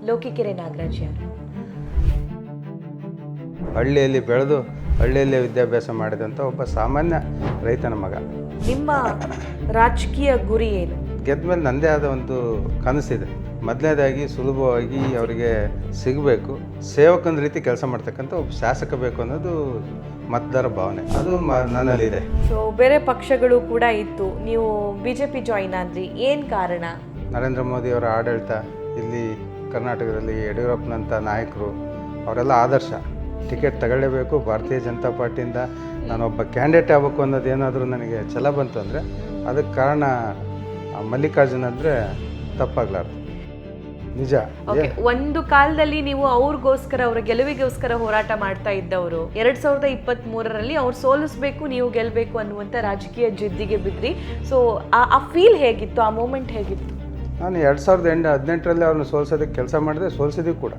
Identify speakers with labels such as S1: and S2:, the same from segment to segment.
S1: ಲೋಕಿಕೆರೆ ನಾಗರಾಜ್ ಯಾರು?
S2: ಹಳ್ಳಿಯಲ್ಲಿ ಬೆಳೆದು ಹಳ್ಳಿಯಲ್ಲೇ ವಿದ್ಯಾಭ್ಯಾಸ ಮಾಡಿದಂಥ ಒಬ್ಬ ಸಾಮಾನ್ಯ ರೈತನ ಮಗ.
S1: ನಿಮ್ಮ ರಾಜಕೀಯ ಗುರಿ ಏನು?
S2: ಗೆದ್ದ ಮೇಲೆ ನನ್ನದೇ ಆದ ಒಂದು ಕನಸಿದೆ. ಮೊದಲನೇದಾಗಿ ಸುಲಭವಾಗಿ ಅವರಿಗೆ ಸಿಗಬೇಕು, ಸೇವಕನ ರೀತಿ ಕೆಲಸ ಮಾಡ್ತಕ್ಕಂಥ ಒಬ್ಬ ಶಾಸಕ ಬೇಕು ಅನ್ನೋದು ಮತದಾರ ಭಾವನೆ, ಅದು ನನ್ನಲ್ಲಿದೆ.
S1: ಸೊ ಬೇರೆ ಪಕ್ಷಗಳು ಕೂಡ ಇತ್ತು, ನೀವು BJP ಜಾಯಿನ್ ಆದ್ರಿ, ಏನು ಕಾರಣ?
S2: ನರೇಂದ್ರ ಮೋದಿ ಅವರ ಆಡಳಿತ, ಇಲ್ಲಿ ಕರ್ನಾಟಕದಲ್ಲಿ ಯಡಿಯೂರಪ್ಪನಂಥ ನಾಯಕರು ಅವರೆಲ್ಲ ಆದರ್ಶ. ಟಿಕೆಟ್ ತಗೊಳ್ಳೇಬೇಕು, ಭಾರತೀಯ ಜನತಾ ಪಾರ್ಟಿಯಿಂದ ನಾನೊಬ್ಬ ಕ್ಯಾಂಡಿಡೇಟ್ ಆಗಬೇಕು ಅನ್ನೋದು ಏನಾದರೂ ನನಗೆ ಛಲ ಬಂತು ಅಂದರೆ ಅದಕ್ಕೆ ಕಾರಣ ಮಲ್ಲಿಕಾರ್ಜುನ್ ಅಂದರೆ ತಪ್ಪಾಗ್ಲಾರ್ದು, ನಿಜ.
S1: ಒಂದು ಕಾಲದಲ್ಲಿ ನೀವು ಅವ್ರಿಗೋಸ್ಕರ, ಅವರ ಗೆಲುವಿಗೋಸ್ಕರ ಹೋರಾಟ ಮಾಡ್ತಾ ಇದ್ದವರು. 2023ರಲ್ಲಿ ಅವ್ರು ಸೋಲಿಸ್ಬೇಕು, ನೀವು ಗೆಲ್ಲಬೇಕು ಅನ್ನುವಂಥ ರಾಜಕೀಯ ಜಿದ್ದಿಗೆ ಬಿದ್ರಿ. ಸೊ ಆ ಫೀಲ್ ಹೇಗಿತ್ತು, ಆ ಮೂಮೆಂಟ್ ಹೇಗಿತ್ತು?
S2: ನಾನು 2018ರಲ್ಲಿ ಅವ್ರನ್ನ ಸೋಲ್ಸೋದಕ್ಕೆ ಕೆಲಸ ಮಾಡಿದೆ, ಸೋಲ್ಸಿದ್ದೀವಿ ಕೂಡ.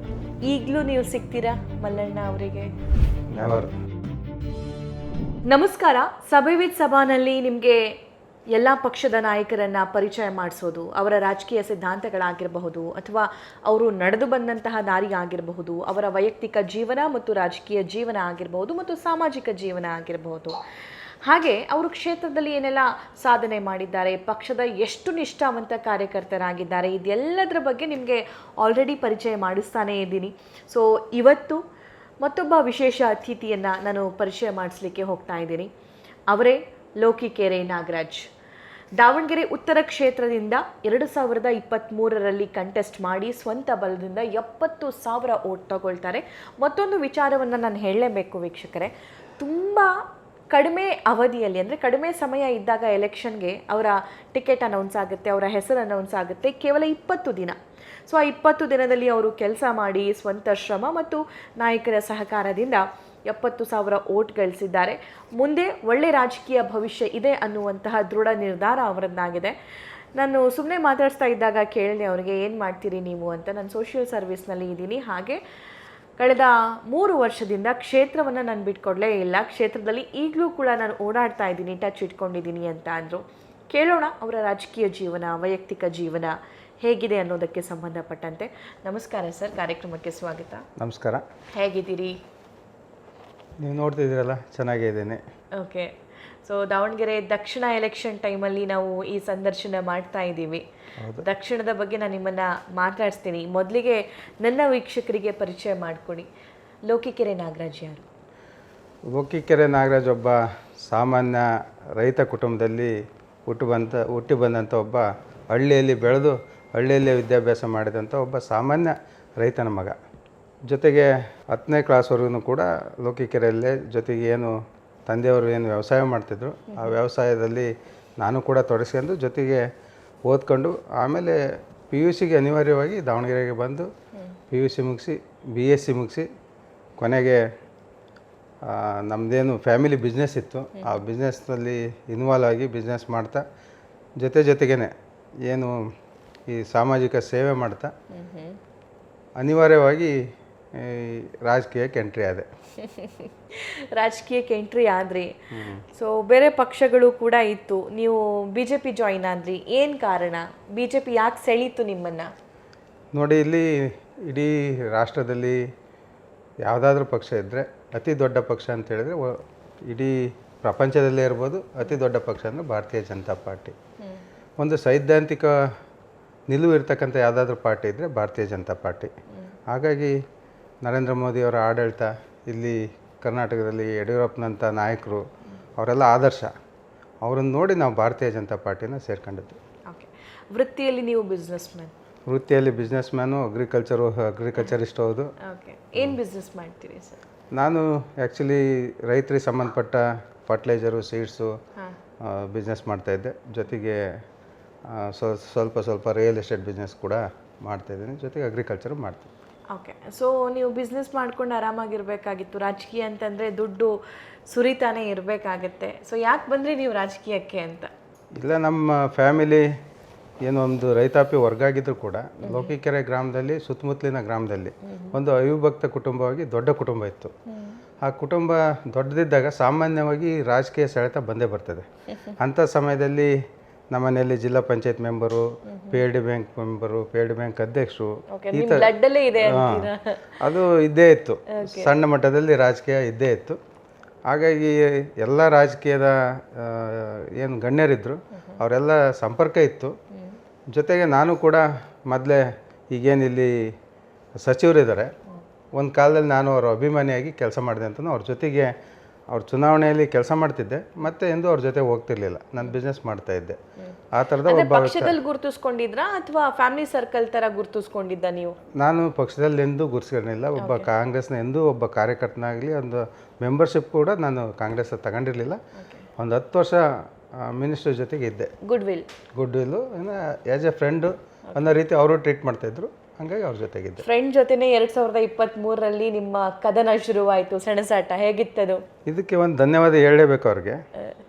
S1: ಈಗಲೂ ನೀವು ಸಿಗ್ತೀರಾ ಮಲ್ಲಣ್ಣ ಅವರಿಗೆ?
S2: ನೆವರ್.
S1: ನಮಸ್ಕಾರ. ಸಭೆ ವಿತ್ ಸಭಾನಲ್ಲಿ ನಿಮಗೆ ಎಲ್ಲ ಪಕ್ಷದ ನಾಯಕರನ್ನು ಪರಿಚಯ ಮಾಡಿಸೋದು, ಅವರ ರಾಜಕೀಯ ಸಿದ್ಧಾಂತಗಳಾಗಿರಬಹುದು ಅಥವಾ ಅವರು ನಡೆದು ಬಂದಂತಹ ದಾರಿ ಆಗಿರಬಹುದು, ಅವರ ವೈಯಕ್ತಿಕ ಜೀವನ ಮತ್ತು ರಾಜಕೀಯ ಜೀವನ ಆಗಿರಬಹುದು ಮತ್ತು ಸಾಮಾಜಿಕ ಜೀವನ ಆಗಿರಬಹುದು, ಹಾಗೆ ಅವರು ಕ್ಷೇತ್ರದಲ್ಲಿ ಏನೆಲ್ಲ ಸಾಧನೆ ಮಾಡಿದ್ದಾರೆ, ಪಕ್ಷದ ಎಷ್ಟು ನಿಷ್ಠಾವಂತ ಕಾರ್ಯಕರ್ತರಾಗಿದ್ದಾರೆ, ಇದೆಲ್ಲದರ ಬಗ್ಗೆ ನಿಮಗೆ ಆಲ್ರೆಡಿ ಪರಿಚಯ ಮಾಡಿಸ್ತಾನೇ ಇದ್ದೀನಿ. ಸೊ ಇವತ್ತು ಮತ್ತೊಬ್ಬ ವಿಶೇಷ ಅತಿಥಿಯನ್ನು ನಾನು ಪರಿಚಯ ಮಾಡಿಸ್ಲಿಕ್ಕೆ ಹೋಗ್ತಾ ಇದ್ದೀನಿ. ಅವರೇ ಲೋಕಿಕೆರೆ ನಾಗರಾಜ್. ದಾವಣಗೆರೆ ಉತ್ತರ ಕ್ಷೇತ್ರದಿಂದ 2023ರಲ್ಲಿ ಕಂಟೆಸ್ಟ್ ಮಾಡಿ ಸ್ವಂತ ಬಲದಿಂದ 70,000 ಓಟ್ ತಗೊಳ್ತಾರೆ. ಮತ್ತೊಂದು ವಿಚಾರವನ್ನು ನಾನು ಹೇಳಲೇಬೇಕು ವೀಕ್ಷಕರೇ, ತುಂಬ ಕಡಿಮೆ ಅವಧಿಯಲ್ಲಿ, ಅಂದರೆ ಕಡಿಮೆ ಸಮಯ ಇದ್ದಾಗ ಎಲೆಕ್ಷನ್ಗೆ ಅವರ ಟಿಕೆಟ್ ಅನೌನ್ಸ್ ಆಗುತ್ತೆ, ಅವರ ಹೆಸರು ಅನೌನ್ಸ್ ಆಗುತ್ತೆ, ಕೇವಲ 20 ದಿನ. ಸೊ ಆ 20 ದಿನದಲ್ಲಿ ಅವರು ಕೆಲಸ ಮಾಡಿ ಸ್ವಂತ ಶ್ರಮ ಮತ್ತು ನಾಯಕರ ಸಹಕಾರದಿಂದ 70,000 ಓಟ್ ಗಳಿಸಿದ್ದಾರೆ. ಮುಂದೆ ಒಳ್ಳೆ ರಾಜಕೀಯ ಭವಿಷ್ಯ ಇದೆ ಅನ್ನುವಂತಹ ದೃಢ ನಿರ್ಧಾರ ಅವರದ್ದಾಗಿದೆ. ನಾನು ಸುಮ್ಮನೆ ಮಾತಾಡಿಸ್ತಾ ಇದ್ದಾಗ ಕೇಳಿದೆ ಅವರಿಗೆ, ಏನು ಮಾಡ್ತೀರಿ ನೀವು ಅಂತ. ನಾನು ಸೋಷಿಯಲ್ ಸರ್ವಿಸ್ನಲ್ಲಿ ಇದ್ದೀನಿ, ಹಾಗೆ ಕಳೆದ 3 ವರ್ಷದಿಂದ ಕ್ಷೇತ್ರವನ್ನು ನಾನು ಬಿಟ್ಕೊಡ್ಲೇ ಇಲ್ಲ, ಕ್ಷೇತ್ರದಲ್ಲಿ ಈಗಲೂ ಕೂಡ ನಾನು ಓಡಾಡ್ತಾ ಇದ್ದೀನಿ, ಟಚ್ ಇಟ್ಕೊಂಡಿದ್ದೀನಿ ಅಂತ ಅಂದರು. ಕೇಳೋಣ ಅವರ ರಾಜಕೀಯ ಜೀವನ, ವೈಯಕ್ತಿಕ ಜೀವನ ಹೇಗಿದೆ ಅನ್ನೋದಕ್ಕೆ ಸಂಬಂಧಪಟ್ಟಂತೆ. ನಮಸ್ಕಾರ ಸರ್, ಕಾರ್ಯಕ್ರಮಕ್ಕೆ ಸ್ವಾಗತ.
S2: ನಮಸ್ಕಾರ.
S1: ಹೇಗಿದ್ದೀರಿ?
S2: ನೀವು ನೋಡ್ತಿದ್ದೀರಲ್ಲ, ಚೆನ್ನಾಗೇ ಇದ್ದೇನೆ.
S1: ಓಕೆ. ಸೊ ದಾವಣಗೆರೆ ದಕ್ಷಿಣ ಎಲೆಕ್ಷನ್ ಟೈಮಲ್ಲಿ ನಾವು ಈ ಸಂದರ್ಶನ ಮಾಡ್ತಾ ಇದ್ದೀವಿ. ದಕ್ಷಿಣದ ಬಗ್ಗೆ ನಾನು ನಿಮ್ಮನ್ನು ಮಾತಾಡಿಸ್ತೀನಿ. ಮೊದಲಿಗೆ ನನ್ನ ವೀಕ್ಷಕರಿಗೆ ಪರಿಚಯ ಮಾಡಿಕೊಡಿ. ಲೋಕಿಕೆರೆ ನಾಗರಾಜ್ ಯಾರು?
S2: ಲೋಕಿಕೆರೆ ನಾಗರಾಜ್ ಒಬ್ಬ ಸಾಮಾನ್ಯ ರೈತ ಕುಟುಂಬದಲ್ಲಿ ಹುಟ್ಟಿ ಬಂದಂಥ ಒಬ್ಬ, ಹಳ್ಳಿಯಲ್ಲಿ ಬೆಳೆದು ಹಳ್ಳಿಯಲ್ಲೇ ವಿದ್ಯಾಭ್ಯಾಸ ಮಾಡಿದಂಥ ಒಬ್ಬ ಸಾಮಾನ್ಯ ರೈತನ ಮಗ. ಜೊತೆಗೆ 10ನೇ ಕ್ಲಾಸ್ವರೆಗೂ ಕೂಡ ಲೋಕಿಕೆರೆಯಲ್ಲೇ, ಜೊತೆಗೆ ಏನು ತಂದೆಯವರು ಏನು ವ್ಯವಸಾಯ ಮಾಡ್ತಿದ್ರು ಆ ವ್ಯವಸಾಯದಲ್ಲಿ ನಾನು ಕೂಡ ತೊಡಗಿಸ್ಕೊಂಡು ಜೊತೆಗೆ ಓದ್ಕೊಂಡು, ಆಮೇಲೆ PUCಗೆ ಅನಿವಾರ್ಯವಾಗಿ ದಾವಣಗೆರೆಗೆ ಬಂದು PUC ಮುಗಿಸಿ BSc ಮುಗಿಸಿ, ಕೊನೆಗೆ ನಮ್ಮದೇನು ಫ್ಯಾಮಿಲಿ ಬಿಸ್ನೆಸ್ ಇತ್ತು, ಆ ಬಿಸ್ನೆಸ್ನಲ್ಲಿ ಇನ್ವಾಲ್ವ್ ಆಗಿ ಬಿಸ್ನೆಸ್ ಮಾಡ್ತಾ ಜೊತೆಗೇ ಏನು ಈ ಸಾಮಾಜಿಕ ಸೇವೆ ಮಾಡ್ತಾ ಅನಿವಾರ್ಯವಾಗಿ ರಾಜಕೀಯಕ್ಕೆ ಎಂಟ್ರಿ ಆದೆ.
S1: ರಾಜಕೀಯಕ್ಕೆ ಎಂಟ್ರಿ ಆದ್ರಿ. ಸೊ ಬೇರೆ ಪಕ್ಷಗಳು ಕೂಡ ಇತ್ತು, ನೀವು BJP ಜಾಯಿನ್ ಆದ್ರಿ, ಏನು ಕಾರಣ? BJP ಯಾಕೆ ಸೆಳೀತು ನಿಮ್ಮನ್ನು?
S2: ನೋಡಿ, ಇಲ್ಲಿ ಇಡೀ ರಾಷ್ಟ್ರದಲ್ಲಿ ಯಾವುದಾದ್ರೂ ಪಕ್ಷ ಇದ್ದರೆ ಅತಿ ದೊಡ್ಡ ಪಕ್ಷ ಅಂತ ಹೇಳಿದ್ರೆ, ಇಡೀ ಪ್ರಪಂಚದಲ್ಲೇ ಇರ್ಬೋದು, ಅತಿ ದೊಡ್ಡ ಪಕ್ಷ ಅಂದರೆ ಭಾರತೀಯ ಜನತಾ ಪಾರ್ಟಿ. ಒಂದು ಸೈದ್ಧಾಂತಿಕ ನಿಲುವು ಇರ್ತಕ್ಕಂಥ ಯಾವುದಾದ್ರೂ ಪಾರ್ಟಿ ಇದ್ದರೆ ಭಾರತೀಯ ಜನತಾ ಪಾರ್ಟಿ. ಹಾಗಾಗಿ ನರೇಂದ್ರ ಮೋದಿಯವರ ಆಡಳಿತ, ಇಲ್ಲಿ ಕರ್ನಾಟಕದಲ್ಲಿ ಯಡಿಯೂರಪ್ಪನಂಥ ನಾಯಕರು ಅವರೆಲ್ಲ ಆದರ್ಶ. ಅವರನ್ನು ನೋಡಿ ನಾವು ಭಾರತೀಯ ಜನತಾ ಪಾರ್ಟಿನ ಸೇರ್ಕೊಂಡಿದ್ದು.
S1: ಓಕೆ. ವೃತ್ತಿಯಲ್ಲಿ ನೀವು ಬಿಸ್ನೆಸ್ ಮ್ಯಾನ್?
S2: ವೃತ್ತಿಯಲ್ಲಿ ಬಿಸ್ನೆಸ್ ಮ್ಯಾನು, ಅಗ್ರಿಕಲ್ಚರಿಸ್ಟ್. ಹೌದು.
S1: ಓಕೆ. ಏನು ಬಿಸ್ನೆಸ್ ಮಾಡ್ತೀರಿ ಸರ್?
S2: ನಾನು ಆ್ಯಕ್ಚುಲಿ ರೈತರಿಗೆ ಸಂಬಂಧಪಟ್ಟ ಫರ್ಟಿಲೈಸರು, ಸೀಡ್ಸು ಬಿಸ್ನೆಸ್ ಮಾಡ್ತಾಯಿದ್ದೆ. ಜೊತೆಗೆ ಸ್ವಲ್ಪ ರಿಯಲ್ ಎಸ್ಟೇಟ್ ಬಿಸ್ನೆಸ್ ಕೂಡ ಮಾಡ್ತಾಯಿದ್ದೀನಿ, ಜೊತೆಗೆ ಅಗ್ರಿಕಲ್ಚರು ಮಾಡ್ತೀನಿ.
S1: ಓಕೆ. ಸೊ ನೀವು ಬಿಸ್ನೆಸ್ ಮಾಡ್ಕೊಂಡು ಆರಾಮಾಗಿರಬೇಕಾಗಿತ್ತು. ರಾಜಕೀಯ ಅಂತಂದರೆ ದುಡ್ಡು ಸುರಿತಾನೆ ಇರಬೇಕಾಗತ್ತೆ. ಸೊ ಯಾಕೆ ಬಂದ್ರಿ ನೀವು ರಾಜಕೀಯಕ್ಕೆ ಅಂತ?
S2: ಇಲ್ಲ, ನಮ್ಮ ಫ್ಯಾಮಿಲಿ ಏನೋ ಒಂದು ರೈತಾಪಿ ವರ್ಗ ಆಗಿದ್ರು ಕೂಡ ಲೋಕಿಕೆರೆ ಗ್ರಾಮದಲ್ಲಿ, ಸುತ್ತಮುತ್ತಲಿನ ಗ್ರಾಮದಲ್ಲಿ ಒಂದು ಅವಿಭಕ್ತ ಕುಟುಂಬವಾಗಿ ದೊಡ್ಡ ಕುಟುಂಬ ಇತ್ತು. ಆ ಕುಟುಂಬ ದೊಡ್ಡದಿದ್ದಾಗ ಸಾಮಾನ್ಯವಾಗಿ ರಾಜಕೀಯ ಸೆಳೆತ ಬಂದೇ ಬರ್ತದೆ. ಅಂಥ ಸಮಯದಲ್ಲಿ ನಮ್ಮನೆಯಲ್ಲಿ ಜಿಲ್ಲಾ panchayat member, PLD bank member, PLD bank ಅಧ್ಯಕ್ಷರು, ಈ ಥರ
S1: ಬ್ಲಡ್ಡಲ್ಲೇ ಇದೆ ಅಂತೀರಾ?
S2: ಅದು ಇದ್ದೇ ಇತ್ತು. ಸಣ್ಣ ಮಟ್ಟದಲ್ಲಿ ರಾಜಕೀಯ ಇದ್ದೇ ಇತ್ತು. ಹಾಗಾಗಿ ಎಲ್ಲ ರಾಜಕೀಯದ ಏನು ಗಣ್ಯರಿದ್ದರು ಅವರೆಲ್ಲ ಸಂಪರ್ಕ ಇತ್ತು. ಜೊತೆಗೆ ನಾನು ಕೂಡ ಮೊದಲೇ ಈಗೇನಿಲ್ಲಿ ಸಚಿವರಿದ್ದಾರೆ, ಒಂದು ಕಾಲದಲ್ಲಿ ನಾನು ಅವರ ಅಭಿಮಾನಿಯಾಗಿ ಕೆಲಸ ಮಾಡಿದೆ ಅಂತಲೂ ಅವ್ರ ಜೊತೆಗೆ ಅವ್ರ ಚುನಾವಣೆಯಲ್ಲಿ ಕೆಲಸ ಮಾಡ್ತಿದ್ದೆ. ಮತ್ತೆ ಎಂದೂ ಅವ್ರ ಜೊತೆ ಹೋಗ್ತಿರ್ಲಿಲ್ಲ, ನಾನು ಬಿಸ್ನೆಸ್ ಮಾಡ್ತಾಯಿದ್ದೆ. ಆ ಥರದ ಒಬ್ಬ
S1: ಪಕ್ಷದಲ್ಲಿ ಗುರುತಿಸ್ಕೊಂಡಿದ್ರಾ ಅಥವಾ ಫ್ಯಾಮಿಲಿ ಸರ್ಕಲ್ ಥರ ಗುರುತಿಸ್ಕೊಂಡಿದ್ದ ನೀವು?
S2: ನಾನು ಪಕ್ಷದಲ್ಲಿ ಎಂದೂ ಗುರುತಿಸ್ಕೊಂಡಿಲ್ಲ. ಒಬ್ಬ ಕಾಂಗ್ರೆಸ್ನ ಎಂದೂ ಒಬ್ಬ ಕಾರ್ಯಕರ್ತನಾಗಲಿ ಒಂದು ಮೆಂಬರ್ಶಿಪ್ ಕೂಡ ನಾನು ಕಾಂಗ್ರೆಸ್ ತಗೊಂಡಿರಲಿಲ್ಲ. ಒಂದು 10 ವರ್ಷ ಮಿನಿಸ್ಟರ್ ಜೊತೆಗೆ ಇದ್ದೆ. Good will as A friend ಅನ್ನೋ ರೀತಿ ಅವರು ಟ್ರೀಟ್ ಮಾಡ್ತಾಯಿದ್ರು. ಹಾಗಾಗಿ ಅವ್ರ ಜೊತೆಗಿದ್ದೆ.
S1: ಫ್ರೆಂಡ್ ಜೊತೆನೇ 2023ರಲ್ಲಿ ನಿಮ್ಮ ಕದನ ಶುರುವಾಯಿತು, ಸೆಣಸಾಟ. ಹೇಗಿತ್ತದು?
S2: ಇದಕ್ಕೆ ಒಂದು ಧನ್ಯವಾದ ಹೇಳಲೇಬೇಕು ಅವ್ರಿಗೆ.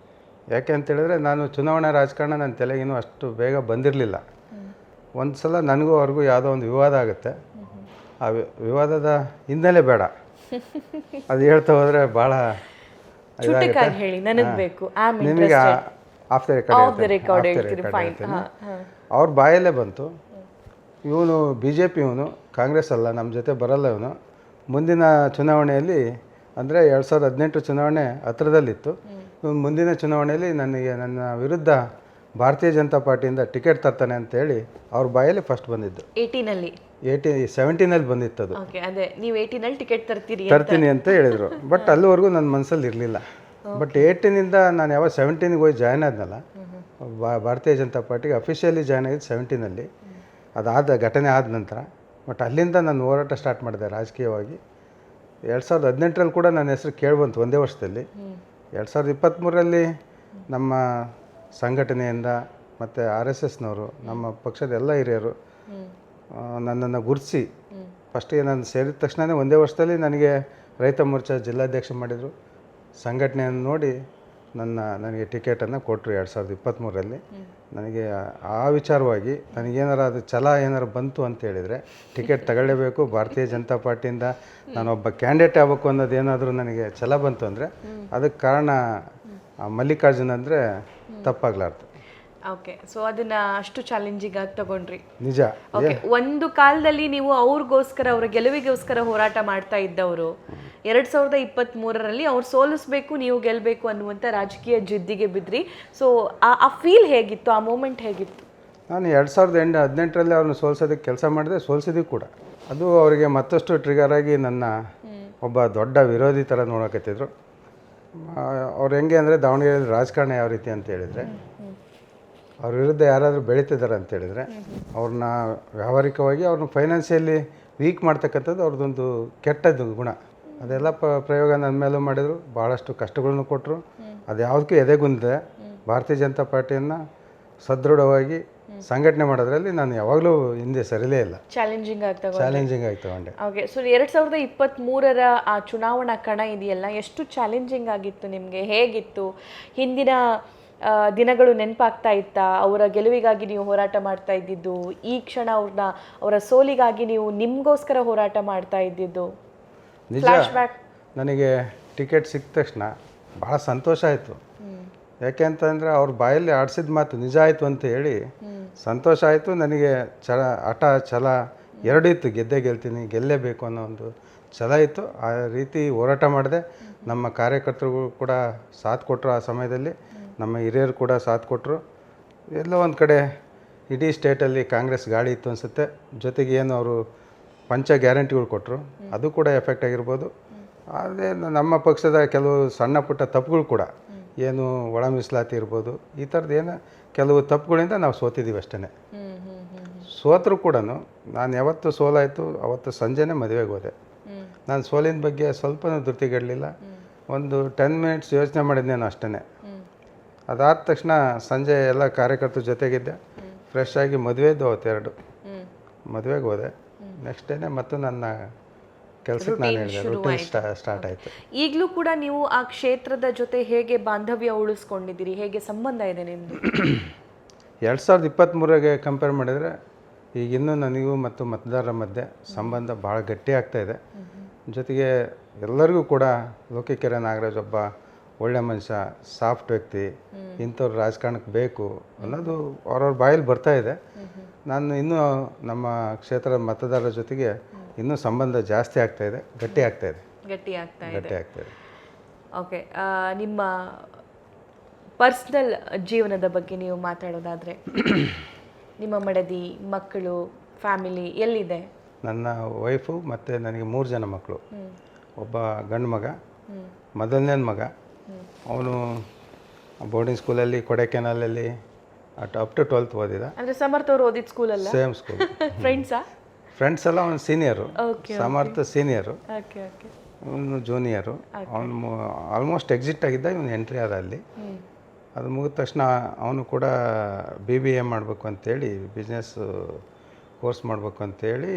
S2: ಯಾಕೆ ಅಂತೇಳಿದ್ರೆ ನಾನು ಚುನಾವಣಾ ರಾಜಕಾರಣ ನನ್ನ ತಲೆಗೇನು ಅಷ್ಟು ಬೇಗ ಬಂದಿರಲಿಲ್ಲ. ಒಂದು ಸಲ ನನಗೂ ಅವ್ರಿಗೂ ಯಾವುದೋ ಒಂದು ವಿವಾದ ಆಗುತ್ತೆ. ಆ ವಿವಾದದ ಹಿನ್ನೆಲೆ ಬೇಡ, ಅದು ಹೇಳ್ತಾ ಹೋದರೆ ಭಾಳ
S1: ಹೇಳಿ, ನನಗೆ ಬೇಕು.
S2: ನಿಮಗೆ ಆಫ್ ದ ರೆಕಾರ್ಡ್ ಅವ್ರ ಬಾಯಲ್ಲೇ ಬಂತು. ಇವನು BJP ಇವನು, ಕಾಂಗ್ರೆಸ್ ಅಲ್ಲ, ನಮ್ಮ ಜೊತೆ ಬರಲ್ಲ ಇವನು. ಮುಂದಿನ ಚುನಾವಣೆಯಲ್ಲಿ ಅಂದರೆ 2018 ಚುನಾವಣೆ ಹತ್ರದಲ್ಲಿತ್ತು. ಮುಂದಿನ ಚುನಾವಣೆಯಲ್ಲಿ ನನಗೆ ನನ್ನ ವಿರುದ್ಧ ಭಾರತೀಯ ಜನತಾ ಪಾರ್ಟಿಯಿಂದ ಟಿಕೆಟ್ ತರ್ತಾನೆ ಅಂತೇಳಿ ಅವ್ರ ಬಾಯಲ್ಲಿ ಫಸ್ಟ್ ಬಂದಿದ್ದು. 17ನಲ್ಲಿ ಬಂದಿತ್ತು ಅದು.
S1: ನೀವು 18ನಲ್ಲಿ ಟಿಕೆಟ್
S2: ತರ್ತೀನಿ ಅಂತ ಹೇಳಿದರು. ಬಟ್ ಅಲ್ಲಿವರೆಗೂ ನನ್ನ ಮನಸ್ಸಲ್ಲಿ ಇರಲಿಲ್ಲ. ಬಟ್ 18ನಿಂದ ನಾನು ಯಾವಾಗ 17ಗೆ ಹೋಗಿ ಜಾಯ್ನ್ ಆದ್ನಲ್ಲ ಭಾರತೀಯ ಜನತಾ ಪಾರ್ಟಿಗೆ, ಅಫಿಷಿಯಲಿ ಜಾಯ್ನ್ ಆಗಿದ್ದು 17ನಲ್ಲಿ. ಅದಾದ ಘಟನೆ ಆದ ನಂತರ. ಬಟ್ ಅಲ್ಲಿಂದ ನಾನು ಹೋರಾಟ ಸ್ಟಾರ್ಟ್ ಮಾಡಿದೆ ರಾಜಕೀಯವಾಗಿ. 2018ರಲ್ಲಿ ಕೂಡ ನನ್ನ ಹೆಸರು ಕೇಳಿಬಂತು ಒಂದೇ ವರ್ಷದಲ್ಲಿ. 2023ರಲ್ಲಿ ನಮ್ಮ ಸಂಘಟನೆಯಿಂದ ಮತ್ತು RSSನವರು, ನಮ್ಮ ಪಕ್ಷದ ಎಲ್ಲ ಹಿರಿಯರು ನನ್ನನ್ನು ಗುರುತಿಸಿ ಫಸ್ಟಿಗೆ ನಾನು ಸೇರಿದ ತಕ್ಷಣವೇ ಒಂದೇ ವರ್ಷದಲ್ಲಿ ನನಗೆ ರೈತ ಮೋರ್ಚಾ ಜಿಲ್ಲಾಧ್ಯಕ್ಷ ಮಾಡಿದರು. ಸಂಘಟನೆಯನ್ನು ನೋಡಿ ನನಗೆ ಟಿಕೆಟನ್ನು ಕೊಟ್ಟರು 2023ರಲ್ಲಿ. ನನಗೆ ಆ ವಿಚಾರವಾಗಿ ನನಗೇನಾರು ಅದು ಛಲ ಏನಾರು ಬಂತು ಅಂತ ಹೇಳಿದರೆ ಟಿಕೆಟ್ ತಗೊಳ್ಳೇಬೇಕು ಭಾರತೀಯ ಜನತಾ ಪಾರ್ಟಿಯಿಂದ, ನಾನೊಬ್ಬ ಕ್ಯಾಂಡಿಡೇಟ್ ಆಗಬೇಕು ಅನ್ನೋದು ಏನಾದರೂ ನನಗೆ ಛಲ ಬಂತು ಅಂದರೆ ಅದಕ್ಕೆ ಕಾರಣ ಮಲ್ಲಿಕಾರ್ಜುನ್ ಅಂದರೆ ತಪ್ಪಾಗಲಾರ್ದು.
S1: ಓಕೆ, ಸೊ ಅದನ್ನ ಅಷ್ಟು ಚಾಲೆಂಜಿಂಗ್ ಆಗಿ ತಗೊಂಡ್ರಿ.
S2: ನಿಜ.
S1: ಓಕೆ, ಒಂದು ಕಾಲದಲ್ಲಿ ನೀವು ಅವ್ರಿಗೋಸ್ಕರ, ಅವರ ಗೆಲುವಿಗೋಸ್ಕರ ಹೋರಾಟ ಮಾಡ್ತಾ ಇದ್ದವರು 2023ರಲ್ಲಿ ಅವ್ರು ಸೋಲಿಸ್ಬೇಕು, ನೀವು ಗೆಲ್ಲಬೇಕು ಅನ್ನುವಂಥ ರಾಜಕೀಯ ಜಿದ್ದಿಗೆ ಬಿದ್ರಿ. ಸೊ ಆ ಫೀಲ್ ಹೇಗಿತ್ತು, ಆ ಮೂಮೆಂಟ್ ಹೇಗಿತ್ತು?
S2: ನಾನು 2018ರಲ್ಲಿ ಅವ್ರನ್ನ ಸೋಲ್ಸೋದಕ್ಕೆ ಕೆಲಸ ಮಾಡಿದೆ, ಸೋಲ್ಸಿದ್ವಿ ಕೂಡ. ಅದು ಅವರಿಗೆ ಮತ್ತಷ್ಟು ಟ್ರಿಗರ್ ಆಗಿ ನನ್ನ ಒಬ್ಬ ದೊಡ್ಡ ವಿರೋಧಿ ಥರ ನೋಡಕತ್ತಿದ್ರು. ಅವ್ರು ಹೆಂಗೆ ಅಂದರೆ ದಾವಣಗೆರೆಯಲ್ಲಿ ರಾಜಕಾರಣ ಯಾವ ರೀತಿ ಅಂತ ಹೇಳಿದರೆ, ಅವ್ರ ವಿರುದ್ಧ ಯಾರಾದರೂ ಬೆಳೀತಿದ್ದಾರೆ ಅಂತೇಳಿದರೆ ಅವ್ರನ್ನ ವ್ಯಾವಹಾರಿಕವಾಗಿ ಅವ್ರನ್ನ ಫೈನಾನ್ಷಿಯಲಿ ವೀಕ್ ಮಾಡ್ತಕ್ಕಂಥದ್ದು ಅವ್ರದ್ದೊಂದು ಕೆಟ್ಟದ್ದು ಗುಣ. ಅದೆಲ್ಲ ಪ್ರಯೋಗ ನನ್ನ ಮೇಲೂ ಮಾಡಿದರು. ಭಾಳಷ್ಟು ಕಷ್ಟಗಳನ್ನು ಕೊಟ್ಟರು. ಅದು ಯಾವುದಕ್ಕೂ ಎದೆಗುಂದೆ ಭಾರತೀಯ ಜನತಾ ಪಾರ್ಟಿಯನ್ನು ಸದೃಢವಾಗಿ ಸಂಘಟನೆ ಮಾಡೋದ್ರಲ್ಲಿ ನಾನು ಯಾವಾಗಲೂ ಹಿಂದೆ ಸರಿಲೇ ಇಲ್ಲ. ಚಾಲೆಂಜಿಂಗ್ ಆಗಿ ತಗೊಂಡೆ.
S1: ಓಕೆ, ಸೊ 2023ರ ಆ ಚುನಾವಣಾ ಕಣ ಇದೆಯಲ್ಲ, ಎಷ್ಟು ಚಾಲೆಂಜಿಂಗ್ ಆಗಿತ್ತು ನಿಮಗೆ? ಹೇಗಿತ್ತು? ಹಿಂದಿನ ದಿನಗಳು ನೆನಪಾಗ್ತಾ ಇತ್ತಾ? ಅವರ ಗೆಲುವಿಗಾಗಿ ನೀವು ಹೋರಾಟ ಮಾಡ್ತಾ ಇದ್ದಿದ್ದು, ಈ ಕ್ಷಣ ಅವರ ಸೋಲಿಗಾಗಿ ನೀವು ನಿಮಗೋಸ್ಕರ ಹೋರಾಟ ಮಾಡ್ತಾ ಇದ್ದಿದ್ದು?
S2: ನಿಜ, ನನಗೆ ಟಿಕೆಟ್ ಸಿಕ್ಕ ತಕ್ಷಣ ಭಾಳ ಸಂತೋಷ ಆಯಿತು. ಯಾಕೆ ಅಂತಂದರೆ ಅವ್ರ ಬಾಯಲ್ಲಿ ಆಡಿಸಿದ ಮಾತು ನಿಜ ಆಯಿತು ಅಂತ ಹೇಳಿ ಸಂತೋಷ ಆಯಿತು. ನನಗೆ ಹಠ ಛಲ ಎರಡೂ ಇತ್ತು. ಗೆಲ್ತೀನಿ, ಗೆಲ್ಲೇಬೇಕು ಅನ್ನೋ ಒಂದು ಛಲ ಇತ್ತು. ಆ ರೀತಿ ಹೋರಾಟ ಮಾಡಿದೆ. ನಮ್ಮ ಕಾರ್ಯಕರ್ತರು ಕೂಡ ಸಾಥ್ ಕೊಟ್ಟರು. ಆ ಸಮಯದಲ್ಲಿ ನಮ್ಮ ಹಿರಿಯರು ಕೂಡ ಸಾಥ್ ಕೊಟ್ಟರು. ಎಲ್ಲೋ ಒಂದು ಕಡೆ ಇಡೀ ಸ್ಟೇಟಲ್ಲಿ ಕಾಂಗ್ರೆಸ್ ಗಾಳಿ ಇತ್ತು ಅನಿಸುತ್ತೆ. ಜೊತೆಗೆ ಏನು ಅವರು ಪಂಚ ಗ್ಯಾರಂಟಿಗಳು ಕೊಟ್ಟರು, ಅದು ಕೂಡ ಎಫೆಕ್ಟ್ ಆಗಿರ್ಬೋದು. ಅದೇ ನಮ್ಮ ಪಕ್ಷದ ಕೆಲವು ಸಣ್ಣ ಪುಟ್ಟ ತಪ್ಪುಗಳು ಕೂಡ, ಏನು ಒಳ ಮೀಸಲಾತಿ ಇರ್ಬೋದು, ಈ ಥರದ್ದು ಏನು ಕೆಲವು ತಪ್ಪುಗಳಿಂದ ನಾವು ಸೋತಿದ್ದೀವಿ ಅಷ್ಟೇ. ಸೋತರೂ ಕೂಡ ನಾನು ಯಾವತ್ತು ಸೋಲಾಯಿತು ಅವತ್ತು ಸಂಜೆನೇ ಮದುವೆಗೆ ಹೋದೆ. ನಾನು ಸೋಲಿನ ಬಗ್ಗೆ ಸ್ವಲ್ಪನೂ ಧೃತಿಗೆಡಲಿಲ್ಲ. ಒಂದು 10 ಮಿನಿಟ್ಸ್ ಯೋಚನೆ ಮಾಡಿದ್ನೇನು ಅಷ್ಟೇ. ಅದಾದ ತಕ್ಷಣ ಸಂಜೆ ಎಲ್ಲ ಕಾರ್ಯಕರ್ತರ ಜೊತೆಗಿದ್ದೆ. ಫ್ರೆಶ್ ಆಗಿ ಮದುವೆದ್ದು ಅವತ್ತೆರಡು ಮದುವೆಗೆ ಹೋದೆ. ನೆಕ್ಸ್ಟ್ ಡೇನೇ ಮತ್ತು ನನ್ನ ಕೆಲಸಕ್ಕೆ ನಾನು ಹೇಳಿದೆ, ರೂಟೀನ್ ಸ್ಟಾರ್ಟ್ ಆಯಿತು.
S1: ಈಗಲೂ ಕೂಡ ನೀವು ಆ ಕ್ಷೇತ್ರದ ಜೊತೆ ಹೇಗೆ ಬಾಂಧವ್ಯ ಉಳಿಸ್ಕೊಂಡಿದ್ದೀರಿ? ಹೇಗೆ ಸಂಬಂಧ ಇದೆ ನಿಮ್ಮದು?
S2: 2023ಗೆ ಕಂಪೇರ್ ಮಾಡಿದರೆ ಈಗ ಇನ್ನೂ ನನಗೂ ಮತ್ತು ಮತದಾರರ ಮಧ್ಯೆ ಸಂಬಂಧ ಭಾಳ ಗಟ್ಟಿ ಆಗ್ತಾಯಿದೆ. ಜೊತೆಗೆ ಎಲ್ಲರಿಗೂ ಕೂಡ ಲೋಕಿಕೆರೆ ನಾಗರಾಜ್ ಒಬ್ಬ ಒಳ್ಳೆ ಮನುಷ್ಯ, ಸಾಫ್ಟ್ ವ್ಯಕ್ತಿ, ಇಂಥವ್ರು ರಾಜಕಾರಣಕ್ಕೆ ಬೇಕು ಅನ್ನೋದು ಅವ್ರವ್ರ ಬಾಯಲ್ಲಿ ಬರ್ತಾ ಇದೆ. ನಾನು ಇನ್ನೂ ನಮ್ಮ ಕ್ಷೇತ್ರದ ಮತದಾರರ ಜೊತೆಗೆ ಇನ್ನೂ ಸಂಬಂಧ ಜಾಸ್ತಿ ಆಗ್ತಾಯಿದೆ, ಗಟ್ಟಿ ಆಗ್ತಾಯಿದೆ.
S1: ಗಟ್ಟಿ ಆಗ್ತಾ ಇದೆ. ಓಕೆ, ನಿಮ್ಮ ಪರ್ಸ್ನಲ್ ಜೀವನದ ಬಗ್ಗೆ ನೀವು ಮಾತಾಡೋದಾದರೆ ನಿಮ್ಮ ಮಡದಿ, ಮಕ್ಕಳು, ಫ್ಯಾಮಿಲಿ ಎಲ್ಲಿದೆ?
S2: ನನ್ನ ವೈಫು ಮತ್ತು ನನಗೆ 3 ಜನ ಮಕ್ಕಳು. ಒಬ್ಬ ಗಂಡು ಮಗ, ಮೊದಲನೇ ಮಗ, ಅವನು ಬೋರ್ಡಿಂಗ್ ಸ್ಕೂಲಲ್ಲಿ ಕೊಡೈಕೆನಾಲಲ್ಲಿ ಅಪ್ ಟು 12th ಓದಿದ.
S1: ಅಂದರೆ ಸಮರ್ಥ ಅವ್ರು ಓದಿದ ಸ್ಕೂಲಲ್ಲ?
S2: Same school. ಫ್ರೆಂಡ್ಸ್ ಎಲ್ಲ ಅವನು ಸೀನಿಯರು, ಸಮರ್ಥ ಸೀನಿಯರು, ಅವನು ಜೂನಿಯರು. ಅವನು ಆಲ್ಮೋಸ್ಟ್ ಎಕ್ಸಿಟ್ ಆಗಿದ್ದ, ಇವನು ಎಂಟ್ರಿ ಆದ ಅಲ್ಲಿ. ಅದು ಮುಗಿದ ತಕ್ಷಣ ಅವನು ಕೂಡ BBA ಮಾಡಬೇಕು ಅಂತೇಳಿ, ಬಿಸ್ನೆಸ್ ಕೋರ್ಸ್ ಮಾಡಬೇಕು ಅಂತೇಳಿ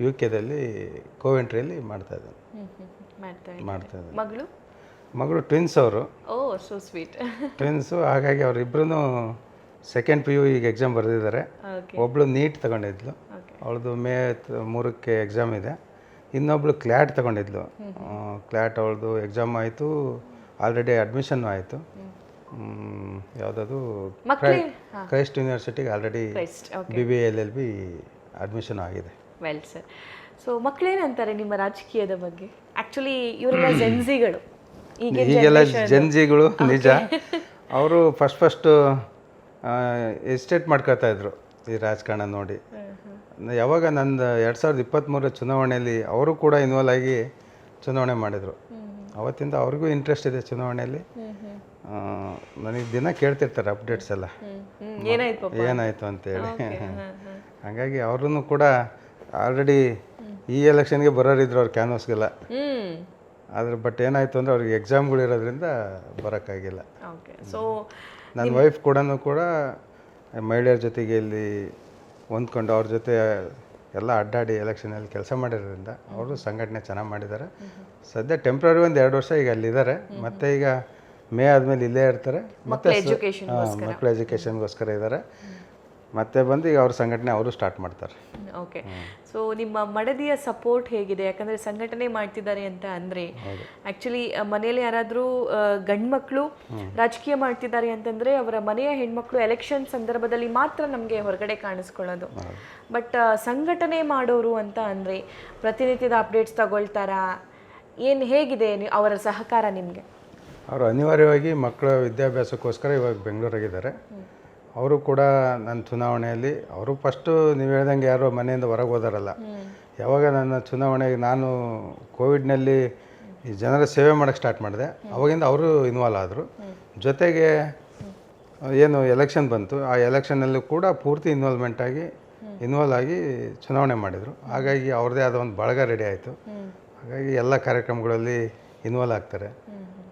S2: UK ಕೋವೆಂಟ್ರಿಯಲ್ಲಿ ಮಾಡ್ತಾಯಿದ್ದಾನೆ. ಮಗಳು ಟ್ವಿನ್ಸ್ ಅವರು. ಟ್ವಿನ್ಸು. ಹಾಗಾಗಿ ಅವರಿಬ್ಬರೂ ಸೆಕೆಂಡ್ PU ಈಗ ಎಕ್ಸಾಮ್ ಬರೆದಿದ್ದಾರೆ. ಒಬ್ಬಳು ನೀಟ್ ತಗೊಂಡಿದ್ಲು, ಅವಳದು May 3ಕ್ಕೆ ಎಕ್ಸಾಮ್ ಇದೆ. ಇನ್ನೊಬ್ಳು ಕ್ಲ್ಯಾಟ್ ತಗೊಂಡಿದ್ಲು. ಕ್ಲ್ಯಾಟ್ ಅವಳದು ಎಕ್ಸಾಮ್ ಆಯಿತು, ಆಲ್ರೆಡಿ ಅಡ್ಮಿಷನ್ನು ಆಯಿತು. ಯಾವುದದು ಕ್ರೈಸ್ಟ್ ಯೂನಿವರ್ಸಿಟಿಗೆ ಆಲ್ರೆಡಿ BBA LLB ಅಡ್ಮಿಷನ್ ಆಗಿದೆ.
S1: ವೆಲ್ ಸರ್, ಸೊ ಮಕ್ಕಳೇನಂತಾರೆ ನಿಮ್ಮ ರಾಜಕೀಯದ ಬಗ್ಗೆ? ಆ್ಯಕ್ಚುಲಿ ಇವರೆಲ್ಲ ಜೆನ್ಸಿಗಳು,
S2: ಈಗೆಲ್ಲ ಜೆನ್ಸಿಗಳು ನಿಜ. ಅವರು ಫಸ್ಟು ಎಸ್ಟೇಟ್ ಮಾಡ್ಕೊಳ್ತಾ ಇದ್ರು ಈ ರಾಜಕಾರಣ ನೋಡಿ. ಯಾವಾಗ ನಂದು 2023 ಚುನಾವಣೆಯಲ್ಲಿ ಅವರು ಕೂಡ ಇನ್ವಾಲ್ವ್ ಆಗಿ ಚುನಾವಣೆ ಮಾಡಿದರು. ಅವತ್ತಿಂದ ಅವ್ರಿಗೂ ಇಂಟ್ರೆಸ್ಟ್ ಇದೆ ಚುನಾವಣೆಯಲ್ಲಿ. ನನಗೆ ದಿನ ಕೇಳ್ತಿರ್ತಾರೆ ಅಪ್ಡೇಟ್ಸ್ ಎಲ್ಲ, ಏನಾಯಿತು ಅಂತೇಳಿ. ಹಾಗಾಗಿ ಅವ್ರೂ ಕೂಡ ಆಲ್ರೆಡಿ ಈ ಎಲೆಕ್ಷನ್ಗೆ ಬರೋರಿದ್ರು ಅವ್ರು ಕ್ಯಾನ್ವಾಸ್ಗೆಲ್ಲ. ಆದರೆ ಬಟ್ ಏನಾಯಿತು ಅಂದರೆ ಅವ್ರಿಗೆ ಎಕ್ಸಾಮ್ಗಳು ಇರೋದ್ರಿಂದ ಬರೋಕ್ಕಾಗಿಲ್ಲ. ನನ್ನ ವೈಫ್ ಕೂಡ ಮಹಿಳೆಯರ ಜೊತೆಗೆ ಇಲ್ಲಿ ಹೊಂದ್ಕೊಂಡು ಅವ್ರ ಜೊತೆ ಎಲ್ಲ ಅಡ್ಡಾಡಿ ಎಲೆಕ್ಷನಲ್ಲಿ ಕೆಲಸ ಮಾಡಿರೋದ್ರಿಂದ ಅವರು ಸಂಘಟನೆ ಚೆನ್ನಾಗಿ ಮಾಡಿದ್ದಾರೆ. ಸದ್ಯ ಟೆಂಪ್ರರಿ 1-2 ವರ್ಷ ಈಗ ಅಲ್ಲಿದ್ದಾರೆ. ಮತ್ತು ಈಗ ಮೇ ಆದಮೇಲೆ ಇಲ್ಲೇ ಇರ್ತಾರೆ. ಮತ್ತು ಮಕ್ಕಳ ಎಜುಕೇಷನ್ಗೋಸ್ಕರ ಇದ್ದಾರೆ. ಮತ್ತೆ ಬಂದು ಈಗ ಅವ್ರ ಸಂಘಟನೆ ಅವರು ಸ್ಟಾರ್ಟ್ ಮಾಡ್ತಾರೆ.
S1: ಓಕೆ, ಸೊ ನಿಮ್ಮ ಮಡದಿಯ ಸಪೋರ್ಟ್ ಹೇಗಿದೆ? ಯಾಕಂದರೆ ಸಂಘಟನೆ ಮಾಡ್ತಿದ್ದಾರೆ ಅಂತ ಅಂದರೆ ಆ್ಯಕ್ಚುಲಿ ಮನೆಯಲ್ಲಿ ಯಾರಾದರೂ ಗಂಡು ಮಕ್ಕಳು ರಾಜಕೀಯ ಮಾಡ್ತಿದ್ದಾರೆ ಅಂತಂದರೆ ಅವರ ಮನೆಯ ಹೆಣ್ಮಕ್ಳು ಎಲೆಕ್ಷನ್ ಸಂದರ್ಭದಲ್ಲಿ ಮಾತ್ರ ನಮಗೆ ಹೊರಗಡೆ ಕಾಣಿಸ್ಕೊಳ್ಳೋದು. ಬಟ್ ಸಂಘಟನೆ ಮಾಡೋರು ಅಂತ ಅಂದರೆ ಪ್ರತಿನಿತ್ಯದ ಅಪ್ಡೇಟ್ಸ್ ತಗೊಳ್ತಾರಾ? ಏನು ಹೇಗಿದೆ ಅವರ ಸಹಕಾರ ನಿಮಗೆ?
S2: ಅವರು ಅನಿವಾರ್ಯವಾಗಿ ಮಕ್ಕಳ ವಿದ್ಯಾಭ್ಯಾಸಕ್ಕೋಸ್ಕರ ಇವಾಗ ಬೆಂಗಳೂರಾಗಿದ್ದಾರೆ. ಅವರು ಕೂಡ ನನ್ನ ಚುನಾವಣೆಯಲ್ಲಿ ಅವರು ಫಸ್ಟು ನೀವು ಹೇಳ್ದಂಗೆ ಯಾರೋ ಮನೆಯಿಂದ ಹೊರಗೆ ಹೋದಾರಲ್ಲ. ಯಾವಾಗ ನನ್ನ ಚುನಾವಣೆಗೆ ನಾನು ಕೋವಿಡ್ನಲ್ಲಿ ಈ ಜನರ ಸೇವೆ ಮಾಡೋಕ್ಕೆ ಸ್ಟಾರ್ಟ್ ಮಾಡಿದೆ, ಅವಾಗಿಂದ ಅವರು ಇನ್ವಾಲ್ವ್ ಆದರು. ಜೊತೆಗೆ ಏನು ಎಲೆಕ್ಷನ್ ಬಂತು, ಆ ಎಲೆಕ್ಷನ್ನಲ್ಲೂ ಕೂಡ ಪೂರ್ತಿ ಇನ್ವಾಲ್ವ್ ಆಗಿ ಚುನಾವಣೆ ಮಾಡಿದರು. ಹಾಗಾಗಿ ಅವ್ರದ್ದೇ ಆದ ಒಂದು ಬಳಗ ರೆಡಿ ಆಯಿತು. ಹಾಗಾಗಿ ಎಲ್ಲ ಕಾರ್ಯಕ್ರಮಗಳಲ್ಲಿ ಇನ್ವಾಲ್ವ್ ಆಗ್ತಾರೆ.